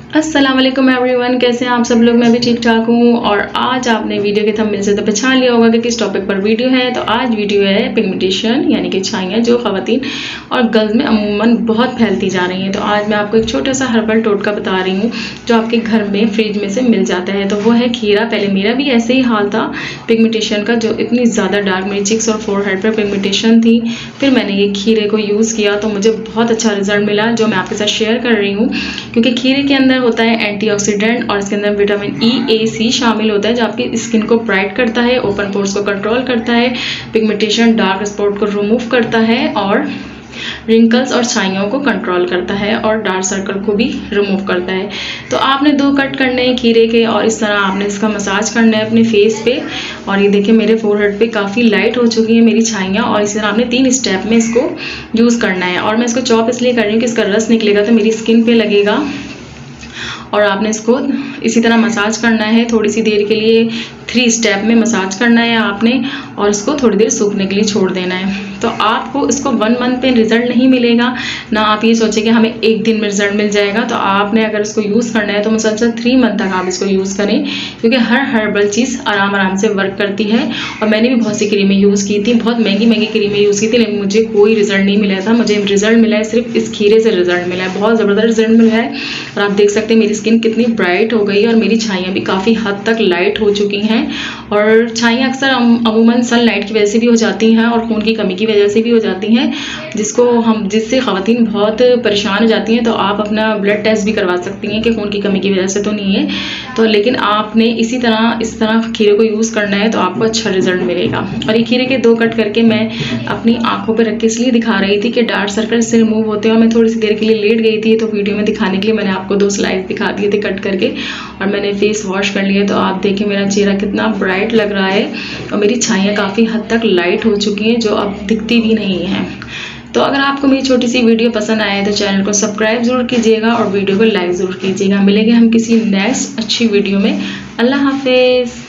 अस्सलाम वालेकुम एवरीवन, कैसे हैं आप सब लोग। मैं भी ठीक ठाक हूँ। और आज आपने वीडियो के थंबनेल से तो पहचान लिया होगा कि किस टॉपिक पर वीडियो है। तो आज वीडियो है पिगमेंटेशन यानी कि छाइयाँ जो ख़वातीन और गर्ल्स में अमूमन बहुत फैलती जा रही हैं। तो आज मैं आपको एक छोटा सा हर्बल टोटका बता रही हूँ जो आपके घर में फ्रिज में से मिल जाता है। तो वो है खीरा। पहले मेरा भी ऐसे ही हाल था पिगमेंटेशन का, जो इतनी ज़्यादा डार्क मेरी चिक्स और फोरहेड पर पिगमेंटेशन थी। फिर मैंने ये खीरे को यूज़ किया तो मुझे बहुत अच्छा रिजल्ट मिला, जो मैं आपके साथ शेयर कर रही हूँ। क्योंकि खीरे के अंदर होता है एंटीऑक्सीडेंट और इसके अंदर विटामिन ई, ए, सी शामिल होता है जो आपकी स्किन को ब्राइट करता है, ओपन पोर्स को कंट्रोल करता है, पिगमेंटेशन डार्क स्पॉट को रिमूव करता है और रिंकल्स और छाइयों को कंट्रोल करता है और डार्क सर्कल को भी रिमूव करता है। तो आपने 2 कट करने हैं खीरे के और इस तरह आपने इसका मसाज करना है अपने फेस पे। और ये देखिए मेरे फोरहेड पे काफ़ी लाइट हो चुकी है मेरी छाइयाँ। और इस तरह आपने 3 स्टेप में इसको यूज़ करना है। और मैं इसको चॉप इसलिए कर रही हूँ कि इसका रस निकलेगा तो मेरी स्किन पे लगेगा। और आपने इसको इसी तरह मसाज करना है थोड़ी सी देर के लिए। 3 स्टेप में मसाज करना है आपने और इसको थोड़ी देर सूखने के लिए छोड़ देना है। तो आपको इसको 1 मंथ पे रिजल्ट नहीं मिलेगा ना। आप ये सोचें कि हमें 1 दिन में रिजल्ट मिल जाएगा। तो आपने अगर इसको यूज़ करना है तो मुसलसल 3 मंथ तक आप इसको यूज़ करें, क्योंकि हर हर्बल चीज़ आराम से वर्क करती है। और मैंने भी बहुत सी क्रीमें यूज़ की थी, बहुत महंगी क्रीमें यूज़ की थी, लेकिन मुझे कोई रिजल्ट नहीं मिला था। मुझे रिजल्ट मिला है सिर्फ इस खीरे से रिजल्ट मिला है, बहुत ज़बरदस्त रिजल्ट मिला है। और आप देख सकते हैं मेरी स्किन कितनी ब्राइट हो गई है और मेरी छाइयाँ भी काफ़ी हद तक लाइट हो चुकी हैं। और छाइयाँ अक्सर अमूमन सनलाइट की वजह से भी हो जाती हैं और खून की कमी की वजह से भी हो जाती हैं, जिससे ख़वातीन बहुत परेशान हो जाती हैं। तो आप अपना ब्लड टेस्ट भी करवा सकती हैं कि खून की कमी की वजह से तो नहीं है। तो लेकिन आपने इस तरह खीरे को यूज़ करना है तो आपको अच्छा रिजल्ट मिलेगा। और ये खीरे के 2 कट करके मैं अपनी आंखों पर रख के इसलिए दिखा रही थी कि डार्क सर्कल से रिमूव होते हैं। और मैं थोड़ी सी देर के लिए लेट गई थी तो वीडियो में दिखाने के लिए मैंने आपको 2 स्लाइड दिखा दिए थे कट करके। और मैंने फेस वॉश कर लिया। तो आप देखें मेरा चेहरा कितना ब्राइट लग रहा है और मेरी छाइयाँ काफ़ी हद तक लाइट हो चुकी हैं, जो अब दिखती भी नहीं हैं। तो अगर आपको मेरी छोटी सी वीडियो पसंद आए तो चैनल को सब्सक्राइब ज़रूर कीजिएगा और वीडियो को लाइक ज़रूर कीजिएगा। मिलेंगे हम किसी नेक्स्ट अच्छी वीडियो में। अल्लाह हाफिज़।